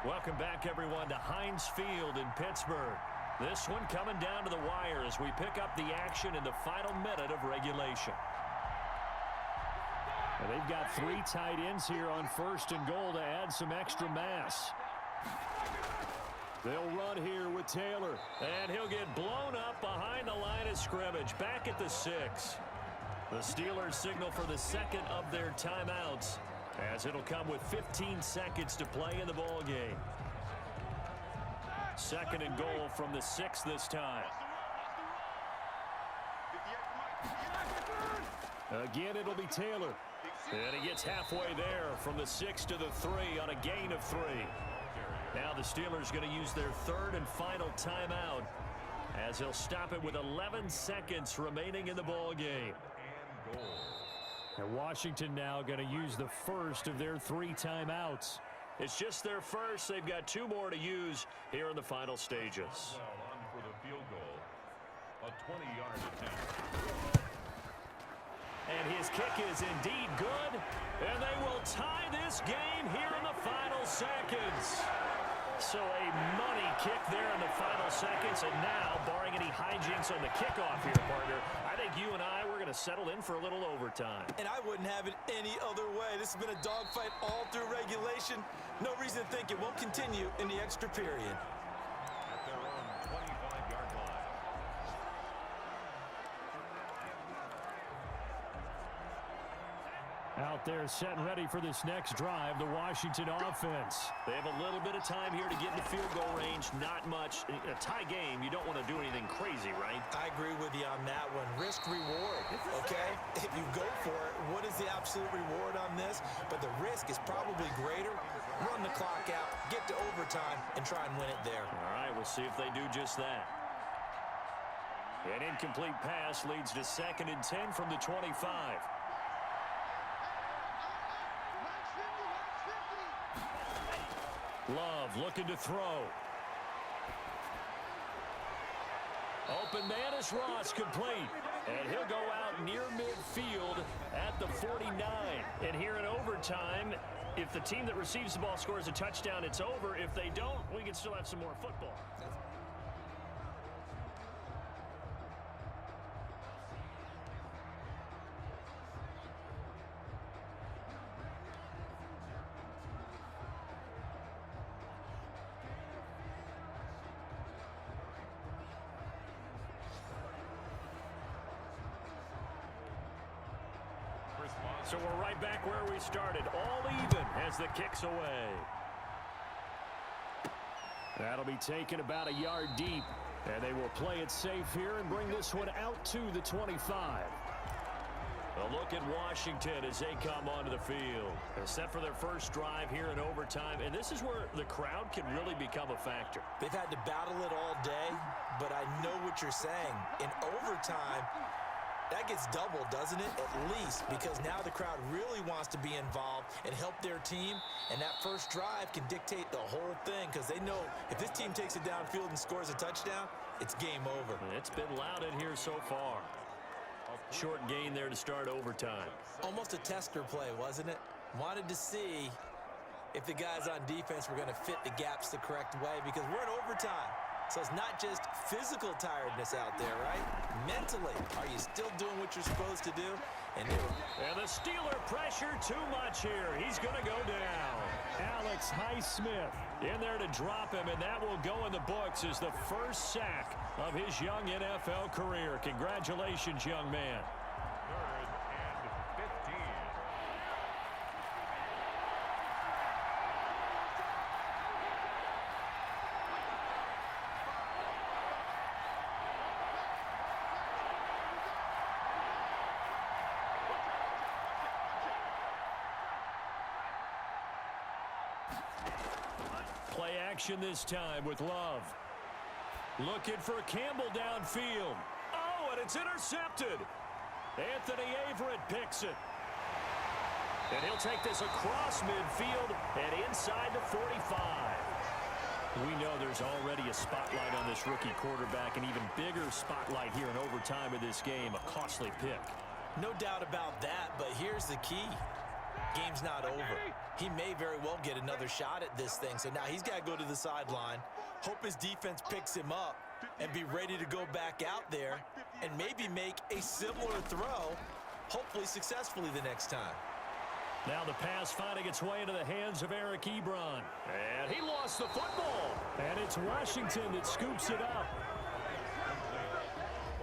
Welcome back, everyone, to Heinz Field in Pittsburgh. This one coming down to the wire as we pick up the action in the final minute of regulation. And they've got 3 tight ends here on 1st and goal to add some extra mass. They'll run here with Taylor. And he'll get blown up behind the line of scrimmage, back at the 6. The Steelers signal for the second of their timeouts, as it'll come with 15 seconds to play in the ball game. 2nd and goal from the 6 this time. Again, it'll be Taylor. And he gets halfway there from the 6 to the 3 on a gain of 3. Now the Steelers going to use their 3rd and final timeout, as he'll stop it with 11 seconds remaining in the ball game. And Washington now going to use the first of their 3 timeouts. It's just their first. They've got 2 more to use here in the final stages. On for the field goal, a 20-yard attempt. And his kick is indeed good. And they will tie this game here in the final seconds. So a money kick there in the final seconds. And now, barring any hijinks on the kickoff here, partner, I think you and I, we're going to settle in for a little overtime. And I wouldn't have it any other way. This has been a dogfight all through regulation. No reason to think it won't continue in the extra period. At their own 25-yard line. Out there set and ready for this next drive, the Washington offense. They have a little bit of time here to get in the field goal range. Not much. A tie game, you don't want to do anything crazy, right? I agree with you on that one. Risk reward, okay? If you go for it, what is the absolute reward on this? But the risk is probably greater. Run the clock out, get to overtime, and try and win it there. All right, we'll see if they do just that. An incomplete pass leads to 2nd and 10 from the 25. Love looking to throw. Open man is Ross, complete. And he'll go out near midfield at the 49. And here in overtime, if the team that receives the ball scores a touchdown, it's over. If they don't, we can still have some more football. So we're right back where we started, all even as the kick's away. That'll be taken about a yard deep, and they will play it safe here and bring this one out to the 25. A look at Washington as they come onto the field. They're set for their first drive here in overtime, and this is where the crowd can really become a factor. They've had to battle it all day, but I know what you're saying. In overtime, that gets doubled, doesn't it? At least, because now the crowd really wants to be involved and help their team, and that first drive can dictate the whole thing, because they know if this team takes it downfield and scores a touchdown, it's game over. It's been loud in here so far. Short gain there to start overtime. Almost a tester play, wasn't it? Wanted to see if the guys on defense were going to fit the gaps the correct way, because we're in overtime. So it's not just physical tiredness out there, right? Mentally, are you still doing what you're supposed to do? And the Steeler pressure too much here. He's going to go down. Alex Highsmith in there to drop him, and that will go in the books as the first sack of his young NFL career. Congratulations, young man. Play action this time with Love. Looking for Campbell downfield. Oh, and it's intercepted. Anthony Averett picks it. And he'll take this across midfield and inside the 45. We know there's already a spotlight on this rookie quarterback, an even bigger spotlight here in overtime of this game, a costly pick. No doubt about that, but here's the key. Game's not over. He may very well get another shot at this thing. So now he's got to go to the sideline, hope his defense picks him up, and be ready to go back out there and maybe make a similar throw, hopefully successfully the next time. Now the pass finding its way into the hands of Eric Ebron. And he lost the football. And it's Washington that scoops it up.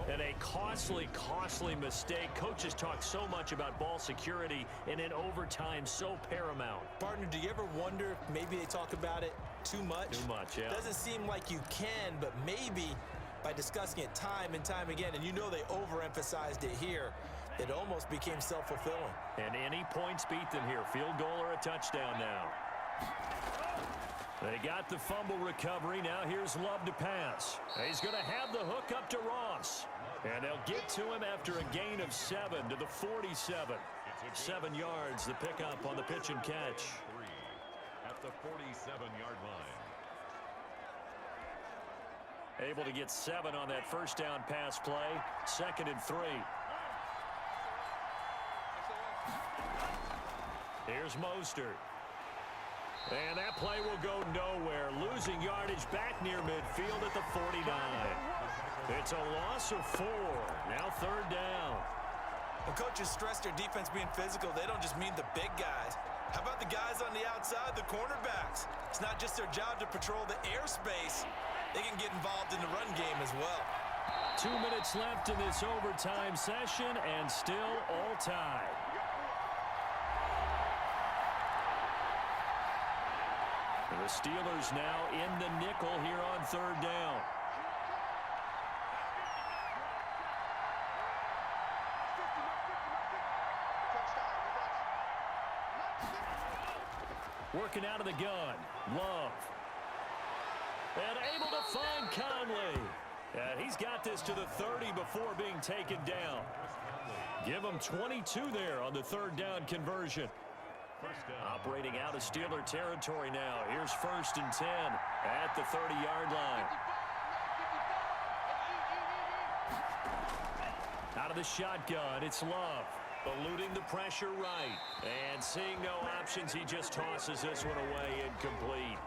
And a costly, costly mistake. Coaches talk so much about ball security, and in overtime, so paramount. Partner, do you ever wonder if maybe they talk about it too much? Too much, yeah. Doesn't seem like you can, but maybe by discussing it time and time again, and you know they overemphasized it here, it almost became self-fulfilling. And any points beat them here. Field goal or a touchdown now. They got the fumble recovery. Now here's Love to pass. He's going to have the hook up to Ross. And they'll get to him after a gain of 7 to the 47. 7 yards, the pickup on the pitch and catch. At the 47-yard line. Able to get 7 on that first down pass play. 2nd and 3. Here's Mostert. And that play will go nowhere. Losing yardage back near midfield at the 49. It's a loss of 4. Now 3rd down. When coaches stress their defense being physical, they don't just mean the big guys. How about the guys on the outside, the cornerbacks? It's not just their job to patrol the airspace. They can get involved in the run game as well. 2 minutes left in this overtime session, and still all tied. The Steelers now in the nickel here on 3rd down. Working out of the gun. Love. And able to find Conley. And he's got this to the 30 before being taken down. Give him 22 there on the 3rd down conversion. Operating out of Steeler territory now. Here's 1st and 10 at the 30-yard line. Out of the shotgun, it's Love. Eluding the pressure right. And seeing no options, he just tosses this one away incomplete.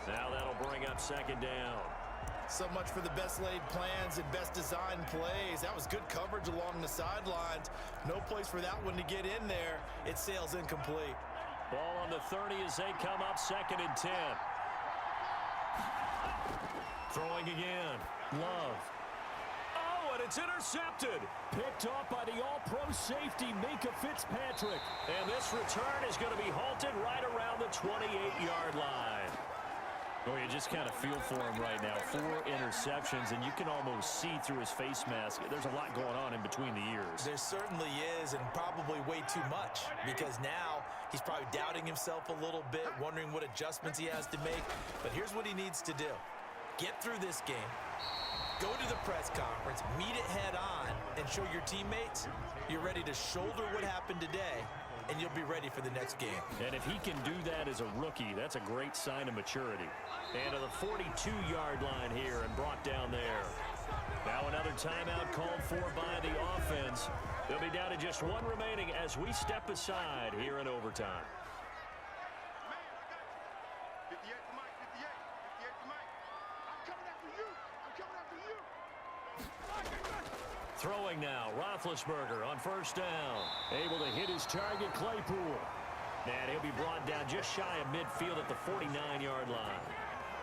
Now that'll bring up 2nd down. So much for the best laid plans and best designed plays. That was good coverage along the sidelines. No place for that one to get in there. It sails incomplete. Ball on the 30 as they come up 2nd and 10. Throwing again. Love. Oh, and it's intercepted. Picked off by the all-pro safety, Minkah Fitzpatrick. And this return is going to be halted right around the 28-yard line. Oh, you just kind of feel for him right now. 4 interceptions, and you can almost see through his face mask. There's a lot going on in between the ears. There certainly is, and probably way too much, because now he's probably doubting himself a little bit, wondering what adjustments he has to make. But here's what he needs to do. Get through this game. Go to the press conference, meet it head on, and show your teammates you're ready to shoulder what happened today, and you'll be ready for the next game. And if he can do that as a rookie, that's a great sign of maturity. And to the 42-yard line here and brought down there. Now another timeout called for by the offense. They'll be down to just 1 remaining as we step aside here in overtime. Throwing now, Roethlisberger on first down. Able to hit his target, Claypool. And he'll be brought down just shy of midfield at the 49-yard line.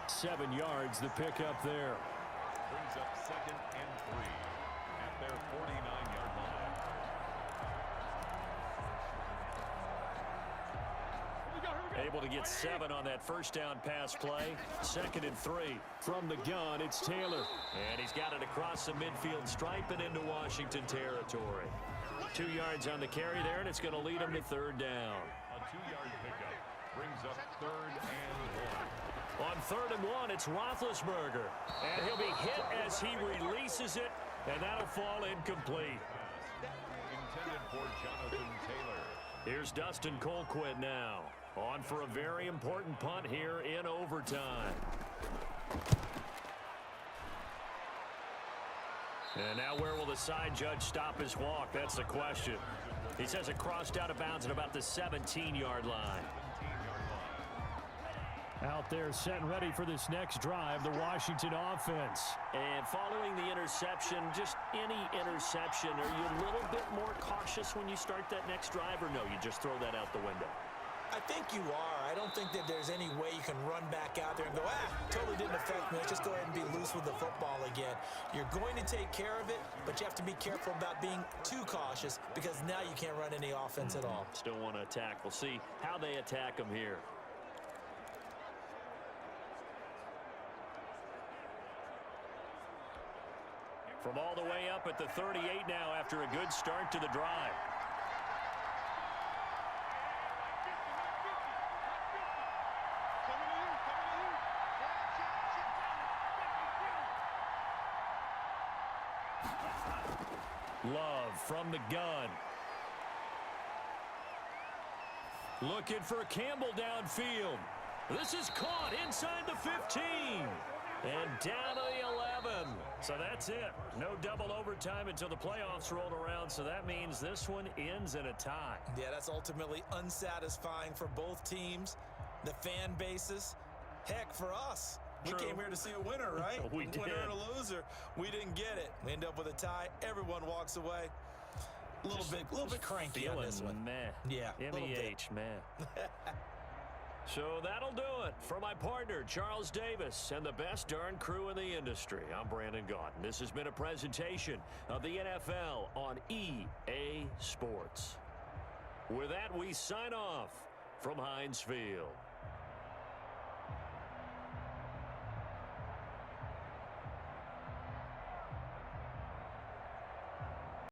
7 yards the pickup there. Brings up 2nd and 3 at their 49-yard line. Able to get 7 on that first down pass play. 2nd and 3. From the gun, it's Taylor. And he's got it across the midfield stripe and into Washington territory. 2 yards on the carry there, and it's going to lead him to 3rd down. A 2-yard pickup brings up 3rd and 1. On 3rd and 1, it's Roethlisberger. And he'll be hit as he releases it, and that'll fall incomplete. Intended for Jonathan Taylor. Here's Dustin Colquitt now. On for a very important punt here in overtime. And now where will the side judge stop his walk? That's the question. He says it crossed out of bounds at about the 17-yard line. Out there set and ready for this next drive, the Washington offense. And following the interception, just any interception, are you a little bit more cautious when you start that next drive, or no, you just throw that out the window? I think you are. I don't think that there's any way you can run back out there and go, totally didn't affect me. Let's just go ahead and be loose with the football again. You're going to take care of it, but you have to be careful about being too cautious because now you can't run any offense at all. Still want to attack. We'll see how they attack them here. From all the way up at the 38 now after a good start to the drive. Love from the gun. Looking for Campbell downfield. This is caught inside the 15. And down to the 11. So that's it. No double overtime until the playoffs rolled around, so that means this one ends in a tie. Yeah, that's ultimately unsatisfying for both teams, the fan bases. Heck, for us. True. We came here to see a winner, right? We did. Winner and a loser. We didn't get it. We end up with a tie. Everyone walks away. A little bit cranky on this one. Meh. Yeah, M-E-H, man. So that'll do it for my partner, Charles Davis, and the best darn crew in the industry. I'm Brandon Gaudin. This has been a presentation of the NFL on EA Sports. With that, we sign off from Heinz Field.